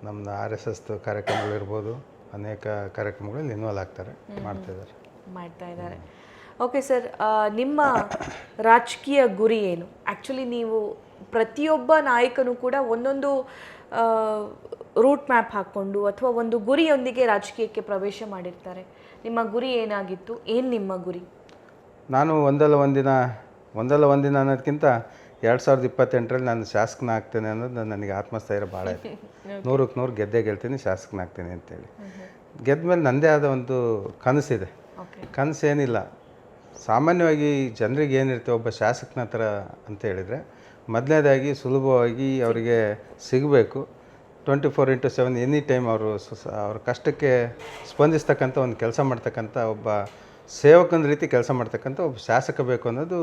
S2: ನಮ್ಮದು RSS ಕಾರ್ಯಕ್ರಮಗಳಿರ್ಬೋದು, ಅನೇಕ ಕಾರ್ಯಕ್ರಮಗಳಲ್ಲಿ ಇನ್ವಾಲ್ವ್ ಆಗ್ತಾರೆ, ಮಾಡ್ತಾ ಇದ್ದಾರೆ.
S1: ಓಕೆ ಸರ್, ನಿಮ್ಮ ರಾಜಕೀಯ ಗುರಿ ಏನು? ಆ್ಯಕ್ಚುಲಿ ನೀವು ಪ್ರತಿಯೊಬ್ಬ ನಾಯಕನೂ ಕೂಡ ಒಂದೊಂದು ರೂಟ್ ಮ್ಯಾಪ್ ಹಾಕ್ಕೊಂಡು ಅಥವಾ ಒಂದು ಗುರಿಯೊಂದಿಗೆ ರಾಜಕೀಯಕ್ಕೆ ಪ್ರವೇಶ ಮಾಡಿರ್ತಾರೆ. ನಿಮ್ಮ ಗುರಿ ಏನಾಗಿತ್ತು? ಏನು ನಿಮ್ಮ ಗುರಿ?
S2: ನಾನು ಒಂದಲ್ಲ ಒಂದಿನ ಅನ್ನೋದಕ್ಕಿಂತ 2028ರಲ್ಲಿ ನಾನು ಶಾಸಕನ ಆಗ್ತೇನೆ ಅನ್ನೋದು ನನಗೆ ಆತ್ಮಸ್ಥೈರ್ಯ ಭಾಳ ಇದೆ. 100ಕ್ಕೆ 100 ಗೆದ್ದೇ ಗೆಲ್ತೀನಿ, ಶಾಸಕನಾಗ್ತೀನಿ ಅಂತೇಳಿ. ಗೆದ್ದ ಮೇಲೆ ನನ್ನದೇ ಆದ ಒಂದು ಕನಸಿದೆ. ಕನಸೇನಿಲ್ಲ, ಸಾಮಾನ್ಯವಾಗಿ ಜನರಿಗೆ ಏನಿರುತ್ತೆ ಒಬ್ಬ ಶಾಸಕನ ಹತ್ರ ಅಂತ ಹೇಳಿದರೆ, ಮೊದಲನೇದಾಗಿ ಸುಲಭವಾಗಿ ಅವರಿಗೆ ಸಿಗಬೇಕು. 24/7 ಎನಿ ಟೈಮ್ ಅವ್ರ ಕಷ್ಟಕ್ಕೆ ಸ್ಪಂದಿಸ್ತಕ್ಕಂಥ ಒಂದು ಕೆಲಸ ಮಾಡ್ತಕ್ಕಂಥ ಒಬ್ಬ ಸೇವಕನ ರೀತಿ ಕೆಲಸ ಮಾಡ್ತಕ್ಕಂಥ ಒಬ್ಬ ಶಾಸಕ ಬೇಕು ಅನ್ನೋದು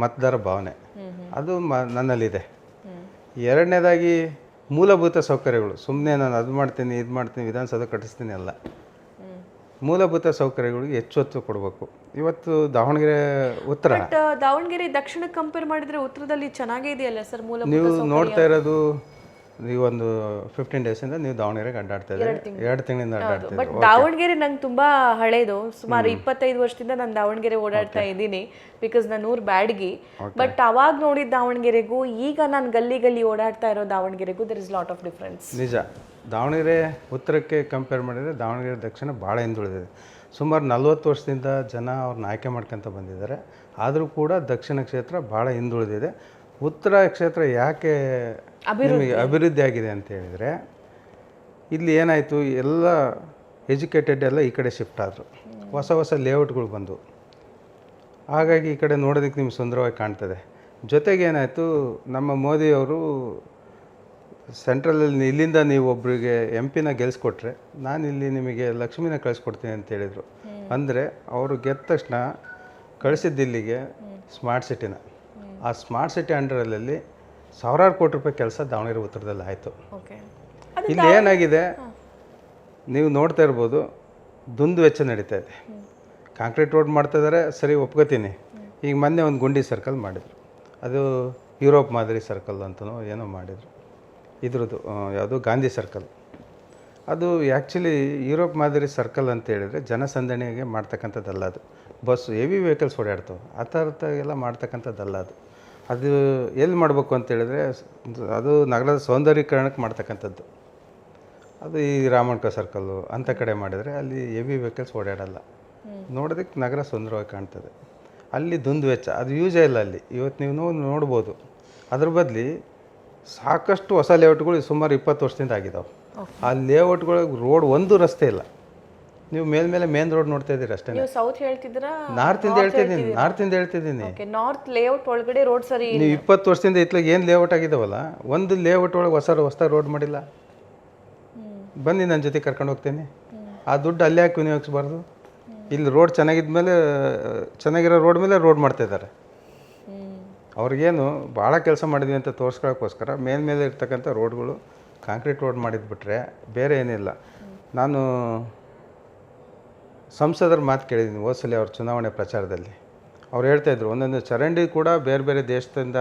S2: ಮತದಾರ ಭಾವನೆ. ಅದು ನನ್ನಲ್ಲಿದೆ. ಎರಡನೇದಾಗಿ ಮೂಲಭೂತ ಸೌಕರ್ಯಗಳು. ಸುಮ್ಮನೆ ನಾನು ಅದು ಮಾಡ್ತೀನಿ ಇದು ಮಾಡ್ತೀನಿ ವಿಧಾನಸೌಧ ಕಟ್ಟಿಸ್ತೀನಿ ಅಲ್ಲ, ಮೂಲಭೂತ ಸೌಕರ್ಯಗಳಿಗೆ ಹೆಚ್ಚು ಒತ್ತು ಕೊಡಬೇಕು. ಇವತ್ತು ದಾವಣಗೆರೆ ಉತ್ತರ,
S1: ದಾವಣಗೆರೆ ದಕ್ಷಿಣಕ್ಕೆ ಕಂಪೇರ್ ಮಾಡಿದರೆ ಉತ್ತರದಲ್ಲಿ ಚೆನ್ನಾಗೇ ಇದೆಯಲ್ಲ ಸರ್ ಮೂಲಭೂತ?
S2: ನೀವು ನೋಡ್ತಾ ಇರೋದು ನೀವೊಂದು 15 ಡೇಸಿಂದ ನೀವು ದಾವಣಗೆರೆಗೆ ಅಡ್ಡಾಡ್ತಾ ಇದ್ದೀರಿ, 2 ತಿಂಗಳಿಂದ ಅಡ್ಡಾಡ್ತಾ
S1: ಬಟ್ ದಾವಣಗೆರೆ ನಂಗೆ ತುಂಬಾ ಹಳೇದು. ಸುಮಾರು 25 ವರ್ಷದಿಂದ ನಾನು ದಾವಣಗೆರೆ ಓಡಾಡ್ತಾ ಇದ್ದೀನಿ, ಬಿಕಾಸ್ ನಾನು ಊರು ಬ್ಯಾಡ್ಗಿ. ಬಟ್ ಅವಾಗ ನೋಡಿದ ದಾವಣಗೆರೆಗೂ ಈಗ ನಾನು ಗಲ್ಲಿ ಓಡಾಡ್ತಾ ಇರೋ ದಾವಣಗೆರೆಗೂ there is lot of difference.
S2: ನಿಜ. ದಾವಣಗೆರೆ ಉತ್ತರಕ್ಕೆ ಕಂಪೇರ್ ಮಾಡಿದರೆ ದಾವಣಗೆರೆ ದಕ್ಷಿಣ ಭಾಳ ಹಿಂದುಳಿದಿದೆ. ಸುಮಾರು 40 ವರ್ಷದಿಂದ ಜನ ಅವ್ರನ್ನ ಆಯ್ಕೆ ಮಾಡ್ಕೊತ ಬಂದಿದ್ದಾರೆ. ಆದರೂ ಕೂಡ ದಕ್ಷಿಣ ಕ್ಷೇತ್ರ ಭಾಳ ಹಿಂದುಳಿದಿದೆ. ಉತ್ತರ ಕ್ಷೇತ್ರ ಯಾಕೆ ನಿಮಗೆ ಅಭಿವೃದ್ಧಿ ಆಗಿದೆ ಅಂತ ಹೇಳಿದರೆ, ಇಲ್ಲಿ ಏನಾಯಿತು, ಎಲ್ಲ ಎಜುಕೇಟೆಡ್ ಎಲ್ಲ ಈ ಕಡೆ ಶಿಫ್ಟ್ ಆದರು, ಹೊಸ ಹೊಸ ಲೇಔಟ್ಗಳು ಬಂದವು. ಹಾಗಾಗಿ ಈ ಕಡೆ ನೋಡೋದಕ್ಕೆ ನಿಮ್ಗೆ ಸುಂದರವಾಗಿ ಕಾಣ್ತದೆ. ಜೊತೆಗೆ ಏನಾಯಿತು, ನಮ್ಮ ಮೋದಿಯವರು ಸೆಂಟ್ರಲಲ್ಲಿ ಇಲ್ಲಿಂದ ನೀವು ಒಬ್ಬರಿಗೆ MP ಗೆಲ್ಲಿಸ್ಕೊಟ್ರೆ ನಾನು ಇಲ್ಲಿ ನಿಮಗೆ ಲಕ್ಷ್ಮಿನ ಕಳಿಸ್ಕೊಡ್ತೀನಿ ಅಂತ ಹೇಳಿದರು. ಅಂದರೆ ಅವರು ಗೆದ್ದ ತಕ್ಷಣ ಕಳಿಸಿದ್ದು ಇಲ್ಲಿಗೆ ಸ್ಮಾರ್ಟ್ ಸಿಟಿನ. ಆ ಸ್ಮಾರ್ಟ್ ಸಿಟಿ ಅಂಡರಲ್ಲಿ ಸಾವಿರಾರು ಕೋಟಿ ರೂಪಾಯಿ ಕೆಲಸ ದಾವಣಗೆರೆ ಉತ್ತರದಲ್ಲಿ ಆಯಿತು. ಇಲ್ಲಿ ಏನಾಗಿದೆ ನೀವು ನೋಡ್ತಾ ಇರ್ಬೋದು, ದುಂದು ವೆಚ್ಚ ನಡೀತಾ ಇದೆ. ಕಾಂಕ್ರೀಟ್ ರೋಡ್ ಮಾಡ್ತಾಯಿದ್ದಾರೆ, ಸರಿ ಒಪ್ಕೋತೀನಿ. ಈಗ ಮೊನ್ನೆ ಒಂದು ಗುಂಡಿ ಸರ್ಕಲ್ ಮಾಡಿದರು, ಅದು ಯುರೋಪ್ ಮಾದರಿ ಸರ್ಕಲ್ ಅಂತನೋ ಏನೋ ಮಾಡಿದರು. ಇದ್ರದ್ದು ಯಾವುದು ಗಾಂಧಿ ಸರ್ಕಲ್. ಅದು ಆ್ಯಕ್ಚುಲಿ ಯುರೋಪ್ ಮಾದರಿ ಸರ್ಕಲ್ ಅಂತ ಹೇಳಿದರೆ ಜನಸಂದಣಿಗೆ ಮಾಡ್ತಕ್ಕಂಥದ್ದಲ್ಲ. ಅದು ಬಸ್ಸು ಹೆವಿ ವೆಹಿಕಲ್ಸ್ ಓಡಾಡ್ತವೆ, ಆ ಥರದ ಎಲ್ಲ ಮಾಡ್ತಕ್ಕಂಥದ್ದಲ್ಲ. ಅದು ಎಲ್ಲಿ ಮಾಡಬೇಕು ಅಂತೇಳಿದ್ರೆ ಅದು ನಗರದ ಸೌಂದರ್ಯೀಕರಣಕ್ಕೆ ಮಾಡ್ತಕ್ಕಂಥದ್ದು. ಅದು ಈ ರಾಮಣ್ಕ ಸರ್ಕಲ್ಲು ಅಂಥ ಕಡೆ ಮಾಡಿದರೆ ಅಲ್ಲಿ ಹೆವಿ ವೆಹಿಕಲ್ಸ್ ಓಡಾಡಲ್ಲ, ನೋಡೋದಕ್ಕೆ ನಗರ ಸುಂದರವಾಗಿ ಕಾಣ್ತದೆ. ಅಲ್ಲಿ ದುಂದು ವೆಚ್ಚ ಅದು ಯೂಸೇ ಇಲ್ಲ ಅಲ್ಲಿ. ಇವತ್ತು ನೀವು ನೋಡ್ಬೋದು, ಅದ್ರ ಬದಲಿ ಸಾಕಷ್ಟು ಹೊಸ ಲೇಔಟ್ಗಳು ಸುಮಾರು 20 ವರ್ಷದಿಂದ ಆಗಿದ್ದಾವೆ. ಆ ಲೇಔಟ್ಗಳಿಗೆ ರೋಡ್ ಒಂದು ರಸ್ತೆ ಇಲ್ಲ. ನೀವು ಮೇಲ್ಮೇಲೆ ಮೇನ್ ರೋಡ್ ನೋಡ್ತಾ ಇದ್ದೀರಿ ಅಷ್ಟೇ.
S1: ನೀವು ಸೌತ್ ಹೇಳ್ತಿದ್ದೀರಾ?
S2: ನಾರ್ತಿಂದ ಹೇಳ್ತಿದ್ದೀನಿ.
S1: ನಾರ್ತ್ ಲೇಔಟ್ ಒಳಗಡೆ ರೋಡ್ ಸರಿ.
S2: ನೀವು 20 ವರ್ಷದಿಂದ ಇತ್ಲಾಗ ಏನು ಲೇಔಟ್ ಆಗಿದ್ದಾವಲ್ಲ, ಒಂದು ಲೇಔಟ್ ಒಳಗೆ ಹೊಸ ರೋಡ್ ಮಾಡಿಲ್ಲ. ಬನ್ನಿ ನನ್ನ ಜೊತೆ ಕರ್ಕೊಂಡು ಹೋಗ್ತೇನೆ. ಆ ದುಡ್ಡು ಅಲ್ಲೇ ಯಾಕೆ ವಿನಿಯೋಗಿಸ್ಬಾರ್ದು? ಇಲ್ಲಿ ರೋಡ್ ಚೆನ್ನಾಗಿದ್ಮೇಲೆ, ಚೆನ್ನಾಗಿರೋ ರೋಡ್ ಮೇಲೆ ರೋಡ್ ಮಾಡ್ತಾಯಿದ್ದಾರೆ. ಅವ್ರಿಗೇನು ಭಾಳ ಕೆಲಸ ಮಾಡಿದ್ವಿ ಅಂತ ತೋರಿಸ್ಕೊಳ್ಳೋಕ್ಕೋಸ್ಕರ ಮೇಲ್ಮೇಲೆ ಇರ್ತಕ್ಕಂಥ ರೋಡ್ಗಳು ಕಾಂಕ್ರೀಟ್ ರೋಡ್ ಮಾಡಿದ್ಬಿಟ್ರೆ ಬೇರೆ ಏನಿಲ್ಲ. ನಾನು ಸಂಸದರ ಮಾತು ಕೇಳಿದ್ದೀನಿ ಹೋದ್ಸಲಿ ಅವ್ರ ಚುನಾವಣೆ ಪ್ರಚಾರದಲ್ಲಿ. ಅವ್ರು ಹೇಳ್ತಾಯಿದ್ರು ಒಂದೊಂದು ಚರಂಡಿ ಕೂಡ ಬೇರೆ ಬೇರೆ ದೇಶದಿಂದ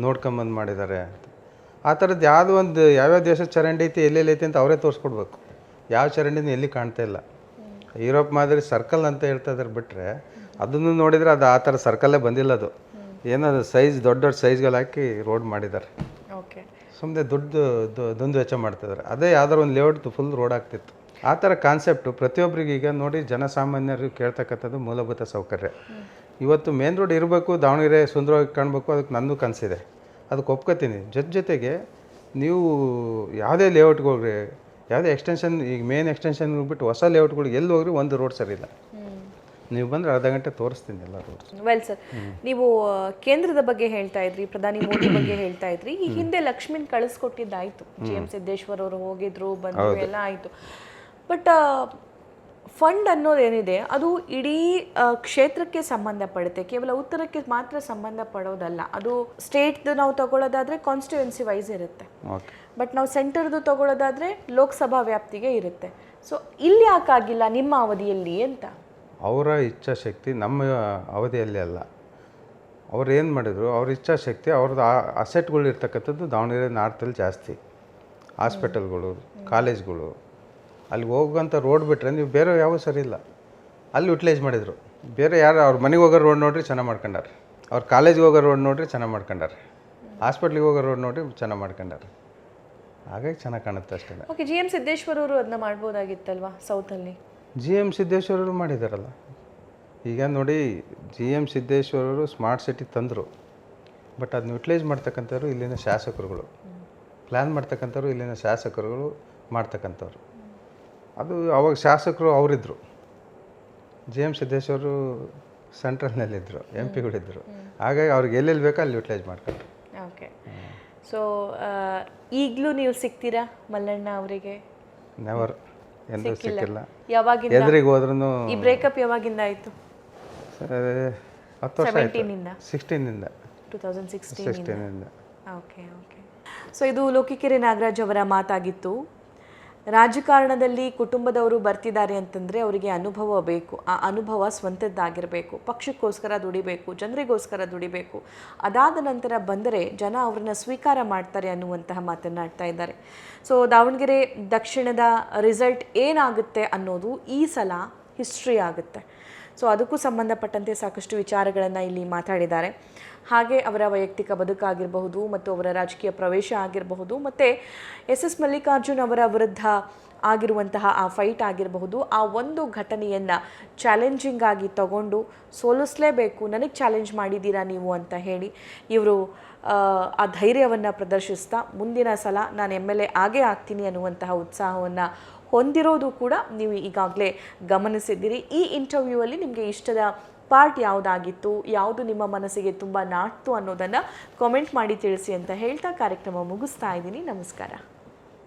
S2: ನೋಡ್ಕೊಂಬಂದು ಮಾಡಿದ್ದಾರೆ ಅಂತ. ಆ ಥರದ್ದು ಯಾವುದೋ ಒಂದು ಯಾವ್ಯಾವ ದೇಶದ ಚರಂಡಿ ಐತಿ, ಎಲ್ಲೆಲ್ಲಿ ಐತಿ ಅಂತ ಅವರೇ ತೋರಿಸ್ಕೊಡ್ಬೇಕು. ಯಾವ ಚರಂಡಿನೂ ಎಲ್ಲಿ ಕಾಣ್ತಾ ಇಲ್ಲ. ಯುರೋಪ್ ಮಾದರಿ ಸರ್ಕಲ್ ಅಂತ ಹೇಳ್ತಾ ಇದ್ದಾರೆ ಬಿಟ್ಟರೆ ಅದನ್ನು ನೋಡಿದರೆ ಅದು ಆ ಥರ ಸರ್ಕಲ್ಲೇ ಬಂದಿಲ್ಲ. ಅದು ಏನದು ಸೈಜ್ ದೊಡ್ಡ ಸೈಜ್ಗಳು ಹಾಕಿ ರೋಡ್ ಮಾಡಿದ್ದಾರೆ. ಸುಮ್ಮನೆ ದುಂದು ವೆಚ್ಚ ಮಾಡ್ತಿದ್ದಾರೆ. ಅದೇ ಯಾವ್ದಾರು ಒಂದು ಲೇಔಟ್ ಫುಲ್ ರೋಡ್ ಆಗ್ತಿತ್ತು. ಆ ಥರ ಕಾನ್ಸೆಪ್ಟು ಪ್ರತಿಯೊಬ್ಬರಿಗೆ ಈಗ ನೋಡಿ, ಜನಸಾಮಾನ್ಯರು ಕೇಳ್ತಕ್ಕಂಥದ್ದು ಮೂಲಭೂತ ಸೌಕರ್ಯ. ಇವತ್ತು ಮೇನ್ ರೋಡ್ ಇರಬೇಕು, ದಾವಣಗೆರೆ ಸುಂದರವಾಗಿ ಕಾಣಬೇಕು, ಅದಕ್ಕೆ ನನ್ನದು ಕನಸಿದೆ, ಅದಕ್ಕೆ ಒಪ್ಕೋತೀನಿ. ಜೊತೆಗೆ ನೀವು ಯಾವುದೇ ಲೇಔಟ್ಗೆ ಹೋಗ್ರಿ, ಯಾವುದೇ ಎಕ್ಸ್ಟೆನ್ಷನ್, ಈಗ ಮೇನ್ ಎಕ್ಸ್ಟೆನ್ಷನ್ ಬಿಟ್ಟು ಹೊಸ ಲೇಔಟ್ಗಳಿಗೆ ಎಲ್ಲಿ ಹೋಗ್ರಿ ಒಂದು ರೋಡ್ ಸರಿ ಇಲ್ಲ. ನೀವು ಬಂದರೆ ಅರ್ಧ ಗಂಟೆ ತೋರಿಸ್ತೀನಿ ಎಲ್ಲ ರೋಡ್ಸ್.
S1: ವೆಲ್ ಸರ್, ನೀವು ಕೇಂದ್ರದ ಬಗ್ಗೆ ಹೇಳ್ತಾ ಇದ್ರಿ, ಪ್ರಧಾನಿ ಮೋದಿ ಬಗ್ಗೆ ಹೇಳ್ತಾ ಇದ್ರಿ. ಈ ಹಿಂದೆ ಲಕ್ಷ್ಮಿನ್ ಕಳಿಸ್ಕೊಟ್ಟಿದ್ದಾಯ್ತು, GM ಸಿದ್ದೇಶ್ವರ್ ಅವರು ಹೋಗಿದ್ರು, ಬಂದ್ರು, ಎಲ್ಲ ಆಯಿತು. ಬಟ್ ಫಂಡ್ ಅನ್ನೋದೇನಿದೆ ಅದು ಇಡೀ ಕ್ಷೇತ್ರಕ್ಕೆ ಸಂಬಂಧಪಡುತ್ತೆ, ಕೇವಲ ಉತ್ತರಕ್ಕೆ ಮಾತ್ರ ಸಂಬಂಧಪಡೋದಲ್ಲ. ಅದು ಸ್ಟೇಟ್ದು ನಾವು ತಗೊಳ್ಳೋದಾದರೆ ಕಾನ್ಸ್ಟಿಟ್ಯೂನ್ಸಿ ವೈಸ್ ಇರುತ್ತೆ, ಬಟ್ ನಾವು ಸೆಂಟರ್ದು ತಗೊಳ್ಳೋದಾದರೆ ಲೋಕಸಭಾ ವ್ಯಾಪ್ತಿಗೆ ಇರುತ್ತೆ. ಸೊ ಇಲ್ಲಿ ಯಾಕಾಗಿಲ್ಲ ನಿಮ್ಮ ಅವಧಿಯಲ್ಲಿ ಅಂತ?
S2: ಅವರ ಇಚ್ಛಾಶಕ್ತಿ ನಮ್ಮ ಅವಧಿಯಲ್ಲಿ ಅಲ್ಲ. ಅವ್ರು ಏನು ಮಾಡಿದರು, ಅವ್ರ ಇಚ್ಛಾಶಕ್ತಿ, ಅವ್ರದ್ದು ಅಸೆಟ್ಗಳು ಇರ್ತಕ್ಕಂಥದ್ದು ದಾವಣಗೆರೆ ನಾರ್ತಲ್ಲಿ ಜಾಸ್ತಿ. ಹಾಸ್ಪಿಟಲ್ಗಳು, ಕಾಲೇಜ್ಗಳು, ಅಲ್ಲಿಗೆ ಹೋಗೋಂಥ ರೋಡ್ ಬಿಟ್ಟರೆ ನೀವು ಬೇರೆ ಯಾವ ಸರಿ ಇಲ್ಲ. ಅಲ್ಲಿ ಯುಟಿಲೈಸ್ ಮಾಡಿದರು. ಬೇರೆ ಯಾರು ಅವ್ರ ಮನೆಗೆ ಹೋಗೋ ರೋಡ್ ನೋಡ್ರಿ ಚೆನ್ನಾಗಿ ಮಾಡ್ಕೊಂಡಾರೆ, ಅವ್ರ ಕಾಲೇಜ್ಗೆ ಹೋಗೋ ರೋಡ್ ನೋಡ್ರಿ ಚೆನ್ನಾಗಿ ಮಾಡ್ಕೊಂಡಾರೆ, ಹಾಸ್ಪಿಟ್ಲಿಗೆ ಹೋಗೋ ರೋಡ್ ನೋಡ್ರಿ ಚೆನ್ನಾಗಿ ಮಾಡ್ಕೊಂಡಾರೆ. ಹಾಗಾಗಿ ಚೆನ್ನಾಗಿ ಕಾಣುತ್ತೆ ಅಷ್ಟೇ.
S1: ಓಕೆ, GM ಸಿದ್ದೇಶ್ವರ್ ಅವರು ಅದನ್ನ ಮಾಡ್ಬೋದಾಗಿತ್ತಲ್ವಾ ಸೌತಲ್ಲಿ?
S2: GM ಸಿದ್ದೇಶ್ವರರು ಮಾಡಿದಾರಲ್ಲ. ಈಗ ನೋಡಿ, GM ಸಿದ್ದೇಶ್ವರರು ಸ್ಮಾರ್ಟ್ ಸಿಟಿ ತಂದರು, ಬಟ್ ಅದನ್ನ ಯುಟಿಲೈಸ್ ಮಾಡ್ತಕ್ಕಂಥವ್ರು ಇಲ್ಲಿನ ಶಾಸಕರುಗಳು, ಪ್ಲ್ಯಾನ್ ಮಾಡ್ತಕ್ಕಂಥವ್ರು ಇಲ್ಲಿನ ಶಾಸಕರುಗಳು ಮಾಡ್ತಕ್ಕಂಥವ್ರು. ಅದು ಅವಾಗ ಶಾಸಕರು ಅವರಿದ್ದರು. GM ಸಿದ್ದೇಶ್ವರು ಸೆಂಟ್ರಲ್ನಲ್ಲಿದ್ದರು, MP ಗಳಿದ್ದರು. ಹಾಗಾಗಿ ಅವ್ರಿಗೆ ಎಲ್ಲೆಲ್ಲಿ ಬೇಕೋ ಅಲ್ಲಿ ಯುಟಿಲೈಸ್ ಮಾಡ್ಕೊಂಡ್ರು.
S1: ಓಕೆ, ಸೊ ಈಗಲೂ ನೀವು ಸಿಗ್ತೀರಾ ಮಲ್ಲಣ್ಣ ಅವರಿಗೆ?
S2: ನೆವರ್, ಎಂದೂ ಸಿಕ್ಕಿಲ್ಲ.
S1: ಯಾವಾಗಿಂದ
S2: ಎದುರಿಗೆ ಹೋದ್ರೂ?
S1: ಈ ಬ್ರೇಕಪ್ ಯಾವಾಗಿಂದ ಆಯಿತು?
S2: 10 ವರ್ಷ ಆಯಿತು. 16 2016.
S1: ಓಕೆ. ಸೊ ಇದು ಲೋಕಿಕೆರೆ ನಾಗರಾಜ್ ಅವರ ಮಾತಾಗಿತ್ತು. ರಾಜಕಾರಣದಲ್ಲಿ ಕುಟುಂಬದವರು ಬರ್ತಿದ್ದಾರೆ ಅಂತಂದರೆ ಅವರಿಗೆ ಅನುಭವ ಬೇಕು. ಆ ಅನುಭವ ಸ್ವಂತದ್ದಾಗಿರಬೇಕು. ಪಕ್ಷಕ್ಕೋಸ್ಕರ ದುಡಿಬೇಕು, ಜನರಿಗೋಸ್ಕರ ದುಡಿಬೇಕು. ಅದಾದ ನಂತರ ಬಂದರೆ ಜನ ಅವ್ರನ್ನ ಸ್ವೀಕಾರ ಮಾಡ್ತಾರೆ ಅನ್ನುವಂತಹ ಮಾತನ್ನಾಡ್ತಾ ಇದ್ದಾರೆ. ಸೊ ದಾವಣಗೆರೆ ದಕ್ಷಿಣದ ರಿಸಲ್ಟ್ ಏನಾಗುತ್ತೆ ಅನ್ನೋದು ಈ ಸಲ ಹಿಸ್ಟ್ರಿ ಆಗುತ್ತೆ. ಸೊ ಅದಕ್ಕೂ ಸಂಬಂಧಪಟ್ಟಂತೆ ಸಾಕಷ್ಟು ವಿಚಾರಗಳನ್ನು ಇಲ್ಲಿ ಮಾತಾಡಿದ್ದಾರೆ. ಹಾಗೆ ಅವರ ವೈಯಕ್ತಿಕ ಬದುಕಾಗಿರಬಹುದು ಮತ್ತು ಅವರ ರಾಜಕೀಯ ಪ್ರವೇಶ ಆಗಿರಬಹುದು, ಮತ್ತು SS ಮಲ್ಲಿಕಾರ್ಜುನ್ ಅವರ ವಿರುದ್ಧ ಆಗಿರುವಂತಹ ಆ ಫೈಟ್ ಆಗಿರಬಹುದು, ಆ ಒಂದು ಘಟನೆಯನ್ನು ಚಾಲೆಂಜಿಂಗ್ ಆಗಿ ತಗೊಂಡು ಸೋಲಿಸಲೇಬೇಕು, ನನಗೆ ಚಾಲೆಂಜ್ ಮಾಡಿದ್ದೀರಾ ನೀವು ಅಂತ ಹೇಳಿ ಇವರು ಆ ಧೈರ್ಯವನ್ನು ಪ್ರದರ್ಶಿಸ್ತಾ ಮುಂದಿನ ಸಲ ನಾನು MLA ಆಗೇ ಆಗ್ತೀನಿ ಅನ್ನುವಂತಹ ಉತ್ಸಾಹವನ್ನು ಹೊಂದಿರೋದು ಕೂಡ ನೀವು ಈಗಾಗಲೇ ಗಮನಿಸಿದ್ದೀರಿ. ಈ ಇಂಟರ್ವ್ಯೂ ಅಲ್ಲಿ ನಿಮಗೆ ಇಷ್ಟದ ಪಾರ್ಟ್ ಯಾವುದಾಗಿತ್ತು, ಯಾವುದು ನಿಮ್ಮ ಮನಸ್ಸಿಗೆ ತುಂಬ ನಾಟ್ತು ಅನ್ನೋದನ್ನು ಕಾಮೆಂಟ್ ಮಾಡಿ ತಿಳಿಸಿ ಅಂತ ಹೇಳ್ತಾ ಕಾರ್ಯಕ್ರಮ ಮುಗಿಸ್ತಾ ಇದ್ದೀನಿ. ನಮಸ್ಕಾರ.